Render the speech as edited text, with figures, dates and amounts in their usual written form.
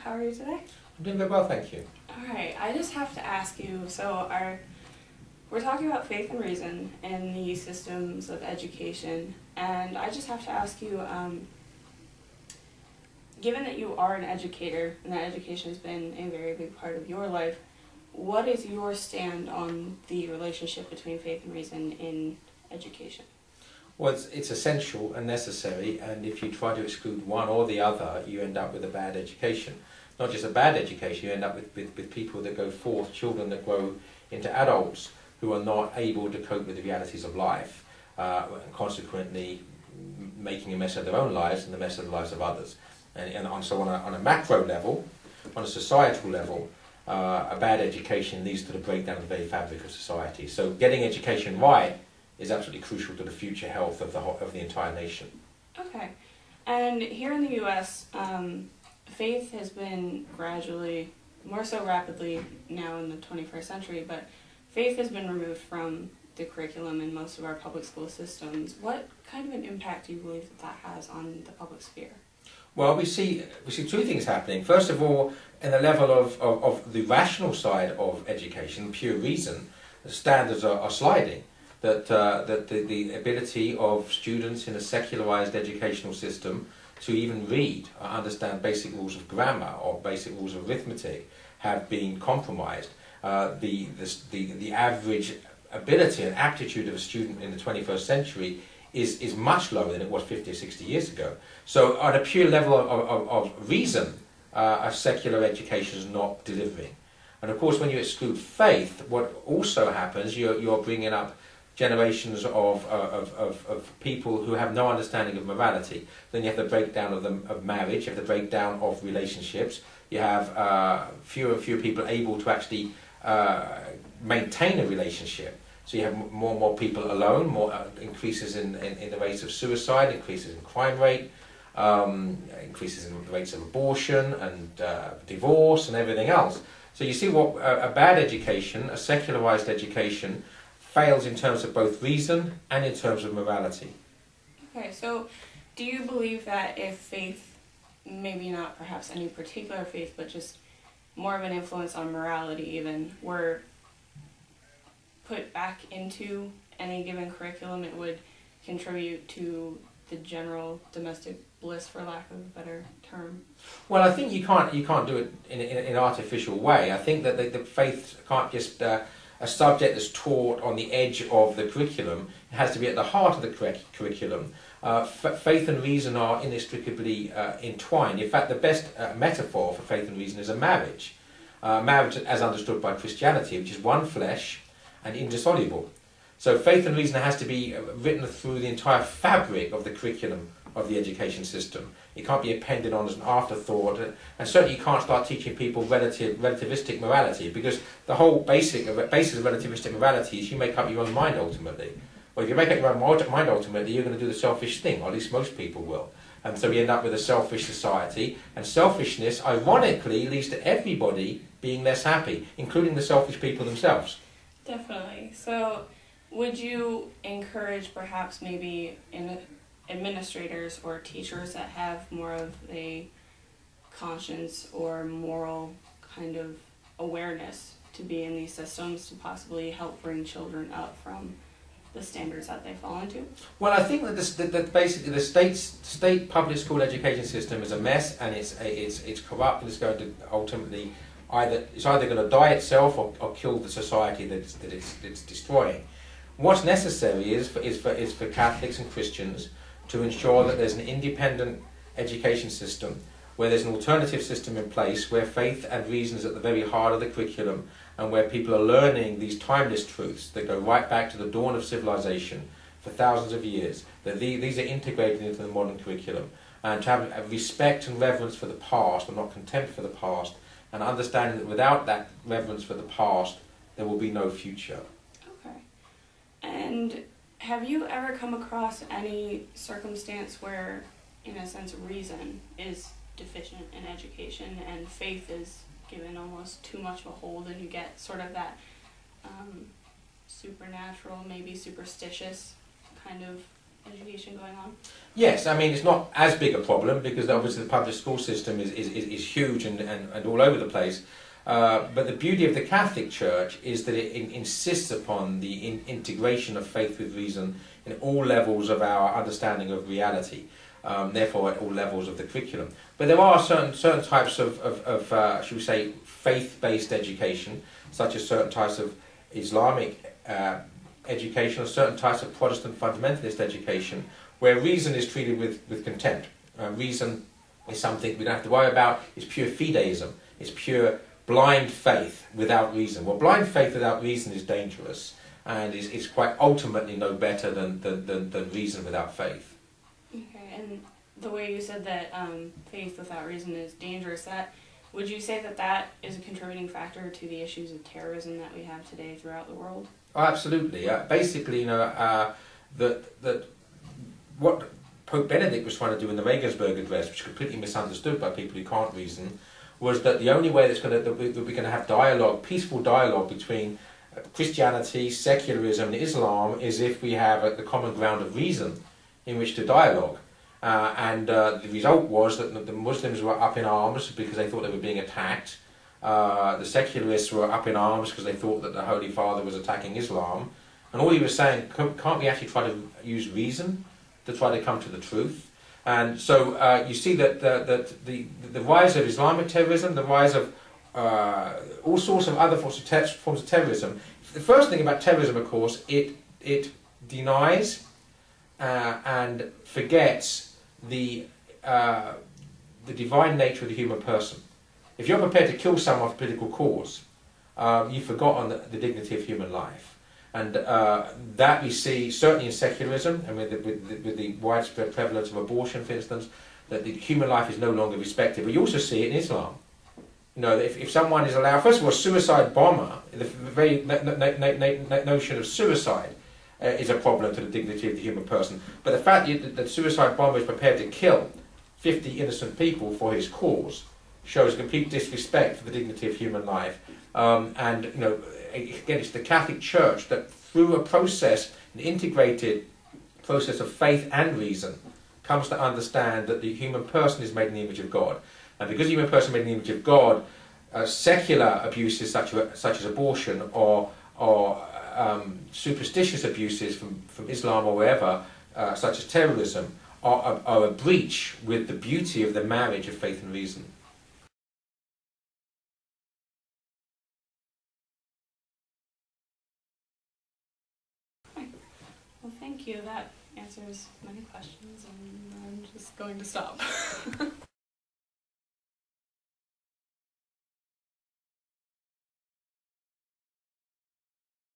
How are you today? I'm doing very well, thank you. Alright, I just have to ask you, so we're talking about faith and reason in the systems of education, and I just have to ask you, given that you are an educator and that education has been a very big part of your life, what is your stand on the relationship between faith and reason in education? Well, it's essential and necessary, and if you try to exclude one or the other, you end up with a bad education. Not just a bad education, you end up with people that go forth, children that grow into adults who are not able to cope with the realities of life, and consequently making a mess of their own lives and the mess of the lives of others. So on a macro level, on a societal level, a bad education leads to the breakdown of the very fabric of society. So getting education right is absolutely crucial to the future health of the entire nation. Okay. And here in the US, faith has been gradually, more so rapidly now in the 21st century, but faith has been removed from the curriculum in most of our public school systems. What kind of an impact do you believe that has on the public sphere? Well, we see two things happening. First of all, in the level of the rational side of education, pure reason, the standards are sliding. That the ability of students in a secularized educational system to even read or understand basic rules of grammar or basic rules of arithmetic have been compromised. The average ability and aptitude of a student in the 21st century is much lower than it was 50 or 60 years ago. So on a pure level of reason, a secular education is not delivering. And of course, when you exclude faith, what also happens, you're bringing up generations of people who have no understanding of morality. Then you have the breakdown of marriage, you have the breakdown of relationships, you have fewer and fewer people able to actually maintain a relationship. So you have more and more people alone, more increases in the rates of suicide, increases in crime rate, increases in the rates of abortion and divorce and everything else. So you see what a bad education, a secularized education, fails in terms of both reason and in terms of morality. Okay, so do you believe that if faith, maybe not perhaps any particular faith, but just more of an influence on morality even, were put back into any given curriculum, it would contribute to the general domestic bliss, for lack of a better term? Well, I think you can't do it in an artificial way. I think that the faith can't just a subject that's taught on the edge of the curriculum. It has to be at the heart of the curriculum. Faith and reason are inextricably entwined. In fact, the best metaphor for faith and reason is a marriage. Marriage as understood by Christianity, which is one flesh and indissoluble. So faith and reason has to be written through the entire fabric of the curriculum of the education system. It can't be appended on as an afterthought, and certainly you can't start teaching people relativistic morality, because the whole basis of relativistic morality is you make up your own mind ultimately. Well, if you make up your own mind ultimately, you're going to do the selfish thing, or at least most people will. And so we end up with a selfish society, and selfishness, ironically, leads to everybody being less happy, including the selfish people themselves. Definitely. So would you encourage perhaps maybe administrators or teachers that have more of a conscience or moral kind of awareness to be in these systems to possibly help bring children up from the standards that they fall into? Well, I think that basically the state public school education system is a mess, and it's corrupt, and it's going to ultimately either going to die itself or kill the society that it's destroying. What's necessary is for Catholics and Christians to ensure that there's an independent education system, where there's an alternative system in place, where faith and reason is at the very heart of the curriculum, and where people are learning these timeless truths that go right back to the dawn of civilization for thousands of years, that these are integrated into the modern curriculum, and to have a respect and reverence for the past, and not contempt for the past, and understanding that without that reverence for the past, there will be no future. Okay. And have you ever come across any circumstance where, in a sense, reason is deficient in education and faith is given almost too much of a hold, and you get sort of that supernatural, maybe superstitious kind of education going on? Yes, I mean it's not as big a problem because obviously the public school system is huge and all over the place. But the beauty of the Catholic Church is that it insists upon the integration of faith with reason in all levels of our understanding of reality, therefore at all levels of the curriculum. But there are certain types of should we say, faith-based education, such as certain types of Islamic education or certain types of Protestant fundamentalist education, where reason is treated with contempt. Reason is something we don't have to worry about. It's pure fideism. It's pure blind faith without reason. Well, blind faith without reason is dangerous, and is quite ultimately no better than reason without faith. Okay, and the way you said that faith without reason is dangerous, would you say that is a contributing factor to the issues of terrorism that we have today throughout the world? Oh, absolutely. Basically, that what Pope Benedict was trying to do in the Regensburg Address, which is completely misunderstood by people who can't reason, was that the only way that we're going to have dialogue, peaceful dialogue between Christianity, secularism, and Islam is if we have the common ground of reason in which to dialogue. The result was that the Muslims were up in arms because they thought they were being attacked. The secularists were up in arms because they thought that the Holy Father was attacking Islam. And all he was saying, can't we actually try to use reason to try to come to the truth? And so you see that the rise of Islamic terrorism, the rise of all sorts of other forms of terrorism. The first thing about terrorism, of course, it denies and forgets the divine nature of the human person. If you're prepared to kill someone for a political cause, you've forgotten the dignity of human life. And that we see certainly in secularism, and with the widespread prevalence of abortion, for instance, that the human life is no longer respected. But you also see it in Islam. You know, if someone is allowed, first of all, a suicide bomber, the very notion of suicide is a problem to the dignity of the human person. But the fact that the suicide bomber is prepared to kill 50 innocent people for his cause shows complete disrespect for the dignity of human life. And you know, again, it's the Catholic Church that, through a process, an integrated process of faith and reason, comes to understand that the human person is made in the image of God. And because the human person is made in the image of God, secular abuses such as abortion or superstitious abuses from Islam or wherever, such as terrorism, are a breach with the beauty of the marriage of faith and reason. Well, thank you. That answers many questions, and I'm just going to stop.